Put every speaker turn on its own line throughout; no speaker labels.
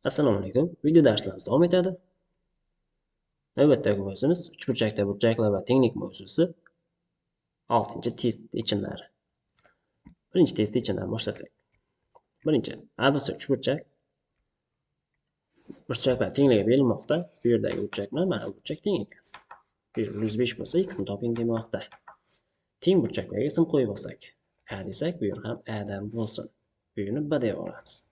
Assalomu alaykum. Video darslarimiz davom etadi. Navbatdagi mavzumiz uchburchakda burchaklar va tenglik mavzusi 6-test yechimlari. Birinchi test yechimlarini boshlasak. Birinchi, ABC uchburchak burchaklar tengligi berilmoqda. Bu yerdagi burchaklar mana bu burchak teng ekan. Bu yer 105 bo'lsa, x ni toping demoqda. Teng burchaklarga ism qo'yib olsak, a desak, bu yer ham a dan bo'lsin. Bu yerni b deb olamiz.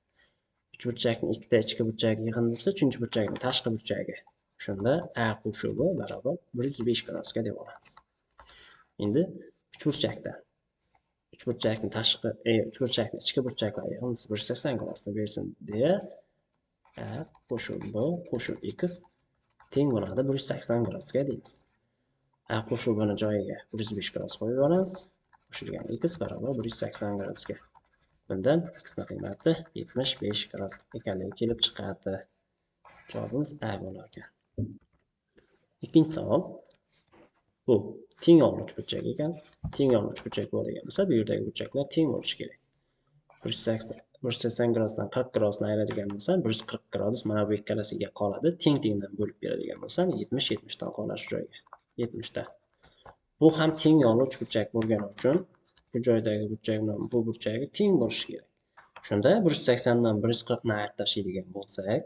Uchburchakning ikkita ichki burchagi yig'indisi, uchinchi burchakning tashqi burchagi. Shunda a qo'shuvi barobar 105 gradusga deb olamiz. Endi uchburchakdan uchburchakning ichki burchaklari yig'indisi 180 gradusda bersin deya a qo'shib b qo'shib x teng bo'ladi 180 gradusga deymiz. A qo'shuvini joyiga 105 gradus qo'yib olamiz. Qo'shilgan x barobar 180 gradusga. Bundan x ning qiymati 75 gradus ekanligi kelib chiqadi. Javobimiz A bo'lar ekan. Ikkinchi savol. Bu teng oluvchi burchak ekan. Teng oluvchi burchak bo'ladigan bo'lsa, bu yerdagi burchaklar teng bo'lishi kerak. 180 gradusdan 40 gradusni ayiradigan bo'lsam, 140 gradus mana bu ikkalasiga qoladi. Teng-tengdan bo'lib beradigan bo'lsam, 70 dan qoladi shu joyga. 70 dan. Bu ham teng oluvchi burchak bo'lgani uchun bu joydagi burchak bilan bu burchagi teng bo'lishi kerak. Shunda 180 dan 140 ni ayirib tashlaydigan bo'lsak,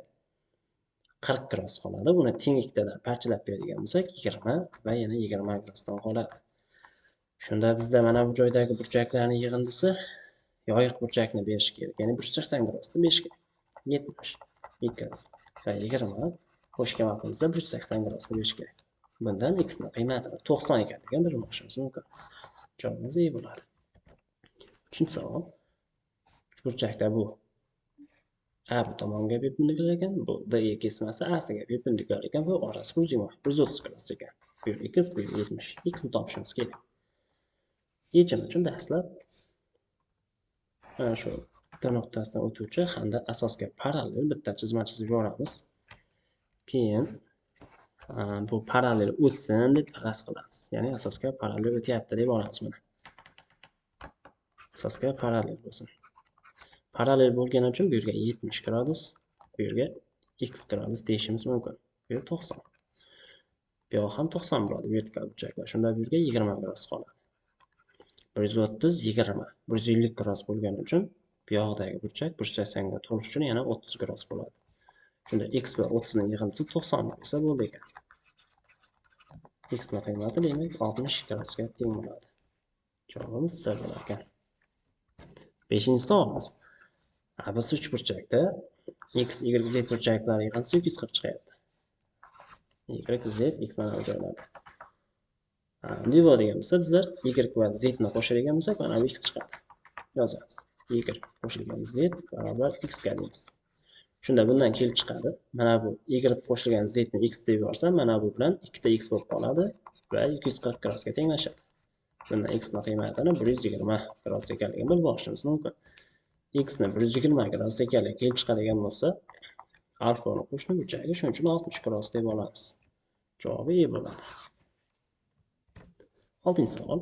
40 gradus qoladi. Buni teng ikkitadan parchalab beradigan bo'lsak, 20 va yana 20 gradusdan qoladi. Shunda bizda mana bu joydagi burchaklarning yig'indisi yoyiq burchakni berish kerak. Ya'ni 180 gradusni berish kerak. 70 x va 20 qo'shgan vaqtimizda 180 gradusni berish kerak. Bundan x ning qiymati 90 ekanligini bilib olishimiz mumkin. Javobimiz A bo'ladi. Uchinchi savol. Uchburchakda bu A bu tomonga perpendikulyar ekan, bu D kesmasi A siga perpendikulyar ekan va orasi 130 gradus ekan. Bu x, bu 70. X ni topishimiz kerak. Yechim uchun dastlab mana shu D nuqtasidan o'tuvchi hamda asosga parallel bitta chizma chizib yuboramiz. Keyin bu parallel o'tsin deb faraz qilamiz. Ya'ni asosga parallel o'tyapti deb olamiz mana. Asosga parallel bo'lsin. Parallel bo'lgani uchun bu yerga 70 gradus, bu yerga x gradus deyishimiz mumkin. Bu yer 90. Bu yoq ham 90 bo'ladi vertikal burchaklar. Shunda bu yerga 20 gradus qoladi. 130 20 150 gradus bo'lgani uchun bu yoqdagi burchak 180 ga to'lish uchun yana 30 gradus bo'ladi. Shunda x va 30 ning yig'indisi 90 bo'lsa bo'ldi ekan. X ning qiymati demak 60 gradusga teng bo'ladi. Javobimiz C bo'lar ekan. 5-chi savolimiz. ABC uchburchakda x, y, z burchaklari yig'indisi 240 chiqyapti. Y, z, x mana bu joylarda. Deydigan bo'lsa, bizlar y va z ni qo'shadigan bo'lsak, mana bu x chiqadi. Yozamiz. Y qo'shilgan z barobar x ga deymiz. Shunda bundan kelib chiqadi. Mana bu y qo'shilgan z ni x deb yorsam, mana bu bilan 2 ta x bo'lib qoladi va 240 gradusga tenglashadi. Bundan x ning qiymatini 120 gradus ekanligini bilib olishimiz mumkin. X ni 120 gradus ekanligi kelib chiqadigan bo'lsa, alfa ni qo'shni burchagi, shuning uchun 60 gradus deb olamiz. Javobi E bo'ladi. 6-chi savol.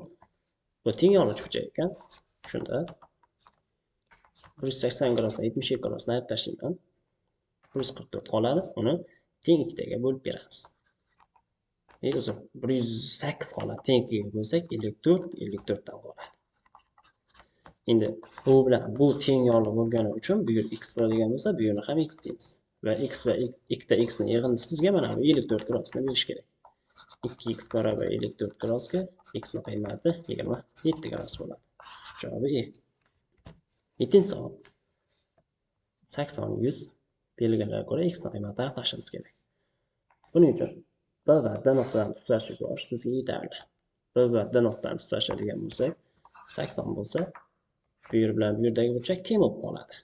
Bu teng oluvchi burchak ekan. Shunda 180 gradusdan 72 gradusni ayirib tashlayman. 144 qoladi. Uni teng ikkitaga bo'lib beramiz. 108 qoladi. Teng ikkiga bo'lsak 54 dan qoladi. Endi bu bilan bu teng yorliq bo'lgani uchun bu yer x bo'ladigan bo'lsa, bu yerni ham x deymiz. Va x va ikkita x ning yig'indisi bizga mana bu 54 gradusni berish kerak. 2x barobar 54 gradusga x ning qiymati 27 gradus bo'ladi. Javobi E. 7-chi savol. 80 100 belgilarga ko'ra x ning qiymatini aniqlashimiz kerak. Buning uchun B va D nuqtalarini tutashib yuborish bizga yetarli. B va D nuqtalarini tutashadigan bo'lsak, 80 bo'lsa, bu yer bilan bu yerdagi burchak teng bo'lib qoladi.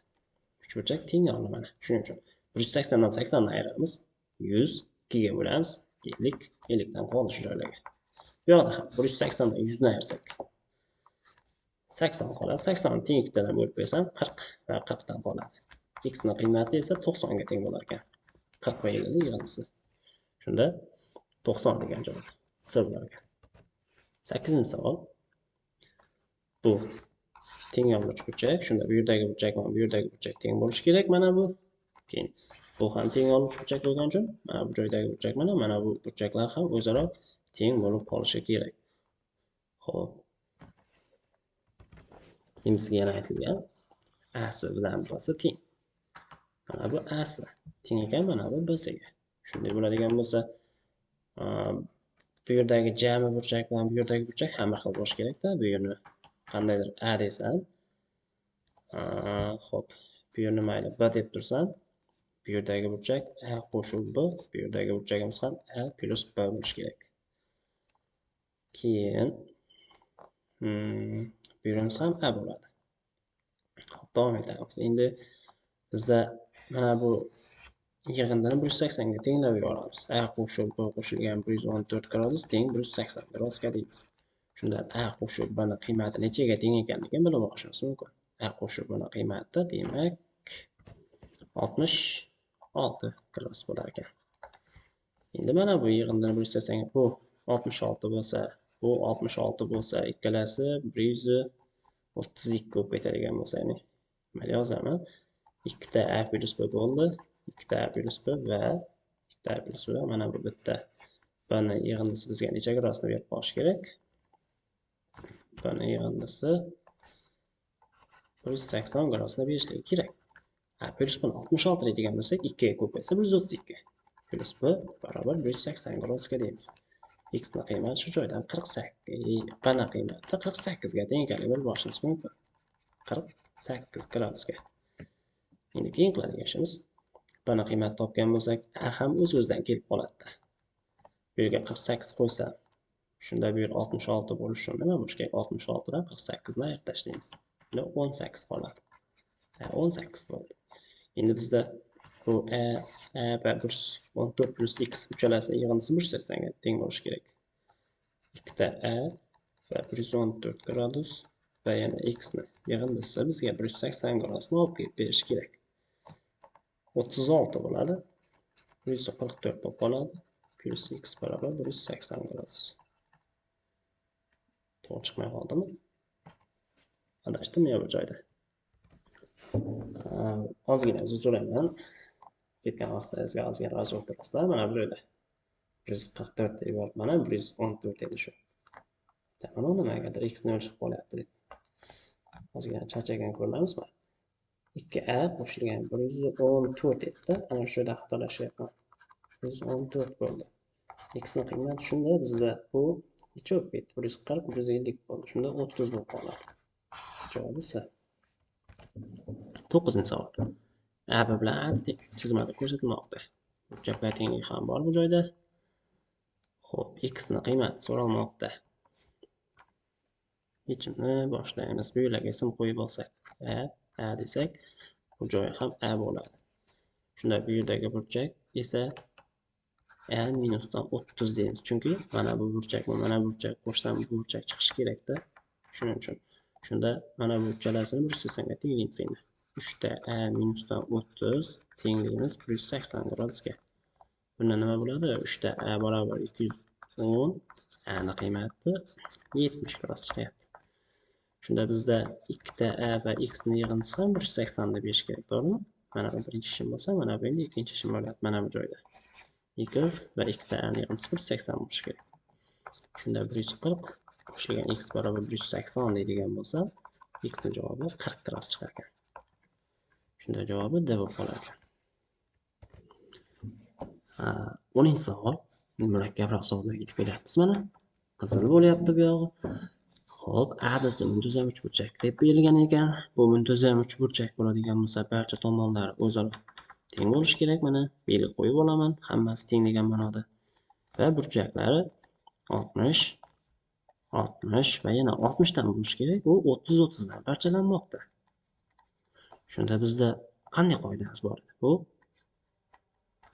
Uch burchak teng oldi mana. Shuning uchun 180 dan 80 ni ayiramiz. 100 2 ga bo'lamiz. 50 dan qoldi shu joylarga. Bu yoqda ham 180 dan 100 ni ayirsak 80 qoladi. 80 ni teng ikkitadan bo'lib bersam 40 va 40 dan qoladi. X ning qiymati esa 90 ga teng bo'lar ekan. 40 va 50 ning yig'indisi. Shunda 90 degan javob C bo'lar ekan. 8-chi savol. Bu teng oluvchi burchak. Shunda bu yerdagi burchak bilan bu yerdagi burchak teng bo'lishi kerak mana bu. Keyin Bu ham teng yorliq burchak bo'lgani uchun mana bu joydagi burchak mana bu burchaklar ham o'zaro teng bo'lib qolishi kerak. Xo'p, bizga yana aytilgan a'si bilan b'si teng. Mana bu a'si teng ekan, mana bu b'siga. Shunday bo'ladigan bo'lsa, bu yerdagi jami burchak bilan bu yerdagi burchak ham bir xil bo'lishi kerak-da. Bu yerni qandaydir a desam, xo'p, bu yerni mayli b deb tursam, bu yerdagi burchak a qo'shib b, bu yerdagi burchagimiz ham a plus b bo'lishi kerak. Keyin bu yerimiz ham a bo'ladi. Xo'p, davom etamiz. Endi bizda mana bu yig'indini 180 ga tenglab yuboramiz. A qo'shib b qo'shilgan 114 gradus teng 180 gradusga deymiz. Shundan a qo'shib b ning qiymati nechaga teng ekanligini bilib olishimiz mumkin. A qo'shib b ning qiymati demak 66 gradus bo'lar ekan. Endi mana bu yig'indini 180 bu 66 bo'lsa, bu 66 bo'lsa, ikkalasi 132 bo'lib ketadigan bo'lsa, ya'ni mana yozaman. 2 ta a plus b bo'ldi. 2 ta a plus b va 2 ta a plus b. Mana bu bitta b ning yig'indisi bizga necha gradusni berib qolishi kerak? B ning yig'indisi 180 gradusni berishligi kerak. A plus b 66 deydigan bo'lsak, 2 ga ko'paysa 132. Plus b barobar 180 gradusga deymiz. X ning qiymati shu joydan 48, b ning qiymati 48 ga teng ekanligini bilib olishimiz mumkin. 48 gradusga. Endi keyin qiladigan ishimiz, b ning qiymati topgan bo'lsak, a ham o'z-o'zidan kelib qoladi. Bu yerga 48 qo'ysam, shunda bu yer 66 bo'lishi uchun nima bo'lishi kerak? 66 dan 48 ni ayirib tashlaymiz. Bunda 18 qoladi. 18 bo'ldi. Endi bizda bu a va 14 plus x uchalasi yig'indisi 180 ga teng bo'lishi kerak. 2 ta a va 114 gradus va yana x ning yig'indisi bizga 180 gradusni olib kelib berishi kerak. 36 bo'ladi. 144 bo'lib qoladi. Plus x barobar 180 gradus. To'g'ri chiqmay qoldimi? Adashdimmi yo bu joyda? Ozgina uzr so'rayman. Ketgan vaqtingizga ozgina rozi o'tirasizlar. Mana bu joyda 144 deb yuborib, mana 114 edi shu. Tamam, nimagadir x ni o'chib qolyapti deb. Ozgina charchagan ko'rinamizmi? 2a qo'shilgan 114 edi. Ana shu yerda xatolashyapman. 114 bo'ldi. X ning qiymati shunda bizda bu necha bo'lib ketdi? 140, 150 bo'ldi. Shunda 30 bo'lib qoladi. Javob esa 9-savol. A bilan A chizmada ko'rsatilmoqda. Burchaklar tengligi ham bor bu joyda. Xo'p, x ning qiymati so'ralmoqda. Yechimni boshlaymiz. Bu yerga ism qo'yib olsak, a desak, bu joyi ham a bo'ladi. Shunda bu yerdagi burchak esa a minusdan 30 deymiz. Chunki mana bu burchak va mana bu burchak qo'shsam bu burchak chiqishi kerak-da. Shuning uchun. Shunda mana bu uchalasini 180 ga tenglaymiz endi. 3 ta a minusdan 30 tenglaymiz 180 gradusga. Bunda nima bo'ladi? 3 ta a barobar 210, a ning qiymati 70 gradus chiqyapti. Shunda bizda 2 ta a va x ning yig'indisi ham 180 deb berish kerak, to'g'rimi? Mana bu birinchi ishim bo'lsa, mana bu endi ikkinchi ishim bo'lyapti. Mana bu joyda x va 2 ta a ning yig'indisi 180 bo'lishi kerak. Shunda 140 qo'shilgan x barobar 180 deydigan bo'lsa, x ning javobi 40 gradus chiqar ekan. Shunda javobi D bo'lib qolar ekan. 10-savol. Murakkabroq savollarga yetib kelyapmiz mana. Qizil bo'lyapti bu yog'i. Xo'p, A desa muntazam uchburchak deb berilgan ekan. Bu muntazam uchburchak bo'ladigan bo'lsa, barcha tomonlari o'zaro teng bo'lishi kerak. Mana belgi qo'yib olaman. Hammasi teng degan ma'noda. Va burchaklari 60, 60 va yana 60 dan bo'lishi kerak. U 30 dan parchalanmoqda. Shunda bizda qanday qoidamiz bor edi? Bu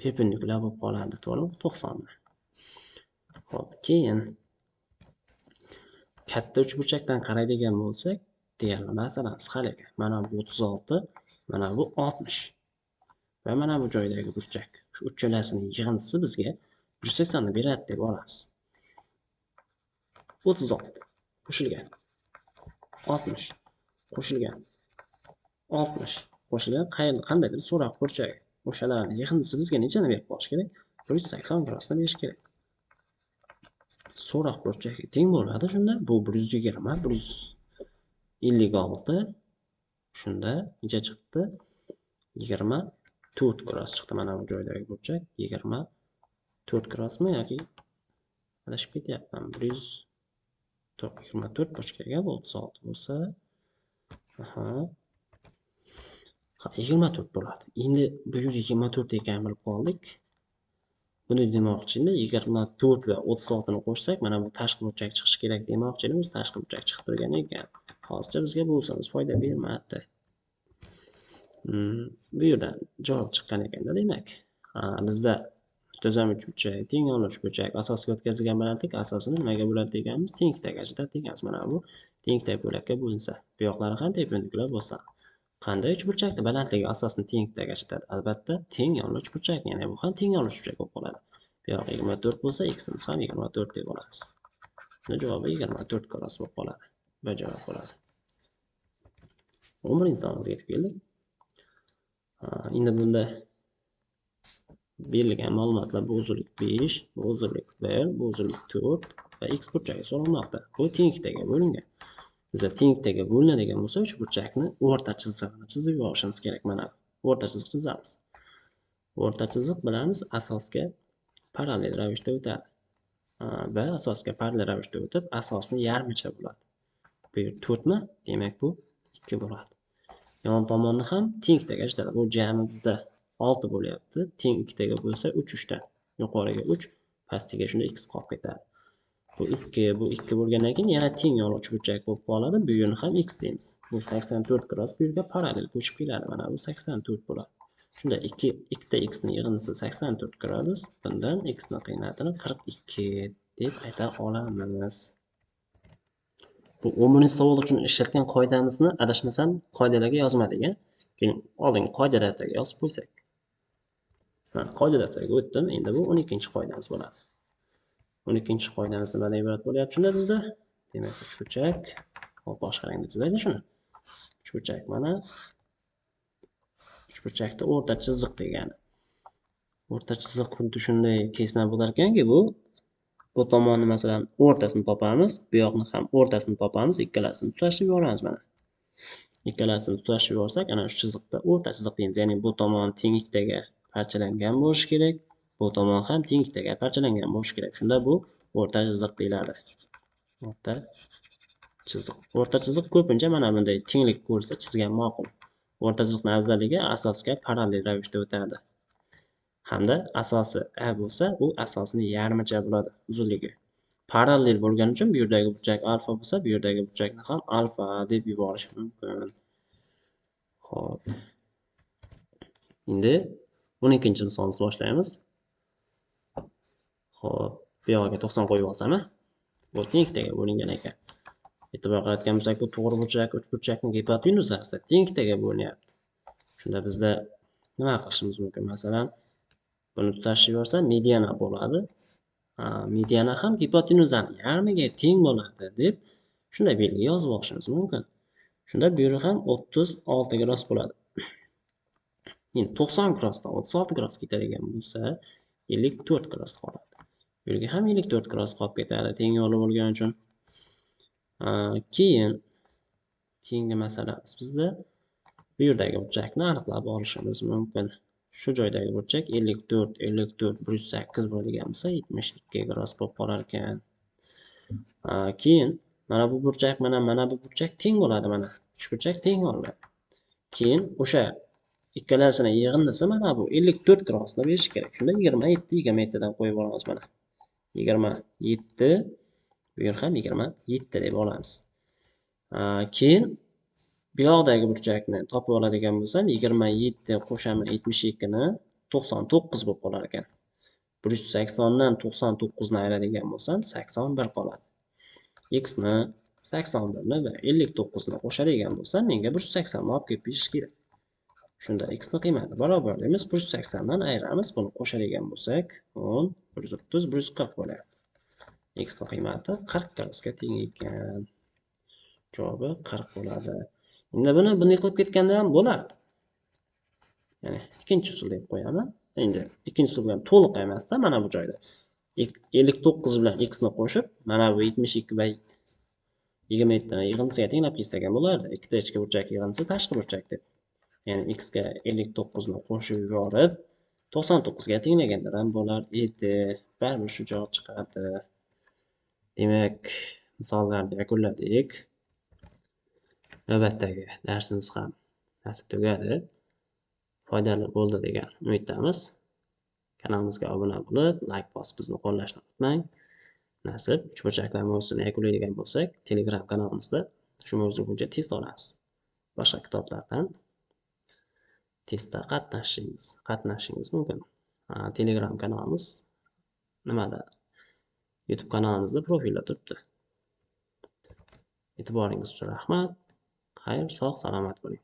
perpendikulyar bo'lib qoladi, to'g'rimi? 90 dan. Xo'p, keyin katta uchburchakdan qaraydigan bo'lsak, deyarli masalamiz hal ekan. Mana bu 36, mana bu 60. Va mana bu joydagi burchak. Shu uchalasining yig'indisi bizga 180 ni beradi deb olamiz. 36 qo'shilgan 60 qo'shilgan 60 qo'shilgan qandaydir so'roq burchagi. O'shalarni yig'indisi bizga nechani berib qolish kerak? 180 gradusni berish kerak. So'roq burchakka teng bo'ladi shunda. Bu 120, 156. Shunda necha chiqdi? 24 gradus chiqdi mana bu joydagi burchak. 24 gradusmi yoki adashib ketyapman. 24 burchakga bu 36 bo'lsa, aha. 24 bo'ladi. Endi bu yer 24 ekanini bilib qoldik. Buni demoqchimi? 24 va 36 ni qo'shsak, mana bu tashqi burchak chiqishi kerak demoqchimiz. Tashqi burchak chiqib turgan ekan. Hozircha bizga bo'lsangiz foyda bermadi. Bu yerdan javob chiqqan ekanda, demak. Bizda muntazam uchuvchi, teng yo'nalish burchak asosga o'tkazilgan balandlik asosini nimaga bo'ladi deganmiz? Tenglikdagi ajratadi deganmiz. Mana bu tenglikdagi bo'lakka bo'linsa, bu yoqlari ham perpendikullar bo'lsa, qanday uchburchakni balandligi asosini tenglikdagi ajratadi? Albatta, teng yo'nalish burchak, ya'ni bu ham teng yo'nalish burchak bo'lib qoladi. Bu yoq 24 bo'lsa, x'imiz ham 24 deb olamiz. Buni javobi 24 gradus bo'lib qoladi. Bu javob bo'ladi. 11-savolga yetib keldik. Endi bunda berilgan ma'lumotlar bu uzunlik 5, bu uzunlik 1, bu uzunlik 4 va x burchagi so'ralmoqda. Bu tenglikdagi bo'lingan. Bizda tenglikdagi bo'linadigan bo'lsa, uch burchakni o'rta chizig'ini chizib olishimiz kerak. Mana o'rta chiziq chizamiz. O'rta chiziq bilamiz, asosga parallel ravishda o'tadi. Va asosga parallel ravishda o'tib, asosni yarmicha bo'ladi. Bu yer 4 mi? Demak bu 2 bo'ladi. Yon tomonni ham tenglikdagi ajratadi. Bu jami bizda 6 bo'lyapti. Teng ikkitaga bo'lsa 3 dan. Yuqoriga 3, pastiga shunda x qolib ketadi. Bu 2, bu 2 bo'lgandan keyin yana teng yo'nalish burchak bo'lib qoladi. Bu yerni ham x deymiz. Bu 84 gradus bu yerga parallel ko'chib keladi. Mana bu 84 bo'ladi. Shunda ikkita x ni yig'indisi 84 gradus. Bundan x ni qiymətini 42 deb ayta olamiz. Bu 11-savol uchun ishlatgan qoidamizni adashmasam qoidalarga yozmadik, keyin oldingi qoida daftoriga yozib qo'ysak. Qoida daftoriga o'tdim. Endi bu 12-qoidamiz bo'ladi. 12-qoidamiz nimadan iborat bo'lyapti shunda bizda? Demak, uchburchak. Hop, boshqa rangda chizaylik shuni. Uchburchak mana. Uchburchakda o'rta chiziq degani. O'rta chiziq xuddi shunday kesma bo'lar ekanki, bu tomonni masalan o'rtasini topamiz, bu yoqni ham o'rtasini topamiz, ikkalasini tutashib yuboramiz mana. Ikkalasini tutashib yuborsak, ana shu chiziqda o'rta chiziq deymiz. Ya'ni bu tomon tenglikdagi parchalangan bo'lishi kerak, bu tomon ham tenglikdagi parchalangan bo'lishi kerak. Shunda bu o'rta chiziq deyiladi. O'rta chiziq. O'rta chiziq ko'pincha mana bunday tenglik ko'rsa chizgan ma'qul. O'rta chiziqning afzalligi asosga parallel ravishda o'tadi. Hamda asosi A bo'lsa, u asosini yarmicha bo'ladi uzunligi. Parallel bo'lgani uchun bu yerdagi burchak alfa bo'lsa, bu yerdagi burchakni ham alfa deb yuborish mumkin. Xo'p. Endi 12-misolni boshlaymiz. Xo'p, bu yoqqa 90 qo'yib olsam, bu tenglikdagi bo'lingan ekan. E'tibor qaratgan bo'lsak, bu to'g'ri burchak, uch burchakning gipotenuzasi tenglikdagi bo'linyapti. Shunda bizda nima qilishimiz mumkin? Masalan, buni tutashib yuborsa mediana bo'ladi. Mediana ham gipotenuzani yarmiga teng bo'ladi deb shunday belgi yozib olishimiz mumkin. Shunda bu yer ham 36 gradus bo'ladi. Endi 90 gradusdan 36 gradus ketadigan bo'lsa, 54 gradus qoladi. Bu yerga ham 54 gradus qolib ketadi, teng yo'li bo'lgani uchun. Keyingi masalamiz bizda bu yerdagi burchakni aniqlab olishimiz mumkin. Shu joydagi burchak 54, 108 bo'ladigan bo'lsa 72 gradus bo'lib qolar ekan. Keyin mana bu burchak mana bu burchak teng bo'ladi mana. Uch burchak teng bo'ladi. Keyin o'sha ikkalasini yig'indisi mana bu 54 gradusni berish kerak. Shunda 27 dan qo'yib olamiz mana. 27, bu yer ham 27 deb olamiz. Keyin bu yoqdagi burchakni topib oladigan bo'lsam, 27 qo'shaman 72 ni 99 bo'lib qolar ekan. 180 dan 99 ni ayiradigan bo'lsam, 81 qoladi. X ni 81 ni va 59 ni qo'shadigan bo'lsam, menga 180 ni olib kelib berish kerak. Shunda x ni qiymati barobar deymiz, 180 dan ayiramiz, buni qo'shadigan bo'lsak, 10, 130, 140 bo'lyapti. X ni qiymati 40 gradusga teng ekan. Javobi 40 bo'ladi. Endi buni bunday qilib ketganda ham bo'lardi. Ya'ni ikkinchi usul deb qo'yaman. Endi ikkinchi usul bilan to'liq emasda, mana bu joyda 59 bilan x ni qo'shib, mana bu 72/27 ni yig'indisiga tenglab ketsak ham bo'lardi. Ikkita ichki burchak yig'indisi tashqi burchak deb. Ya'ni x ga 59 ni qo'shib yuborib, 99 ga tenglaganlar ham bo'lar edi. Baribir shu javob chiqadi. Demak, misollarni yakunladik. Navbatdagi darsimiz ham nasib tugadi. Foydali bo'ldi degan umiddamiz. Kanalimizga obuna bo'lib, like bosib bizni qo'llashni unutmang. Nasib uchburchaklar mavzusini yakunlaydigan bo'lsak, Telegram kanalimizda shu mavzu bo'yicha test olamiz. Boshqa kitoblardan testda qatnashishingiz mumkin. Telegram kanalimiz nimada? YouTube kanalimizda profilda turibdi. E'tiboringiz uchun rahmat. Xayr, sog', salomat bo'ling.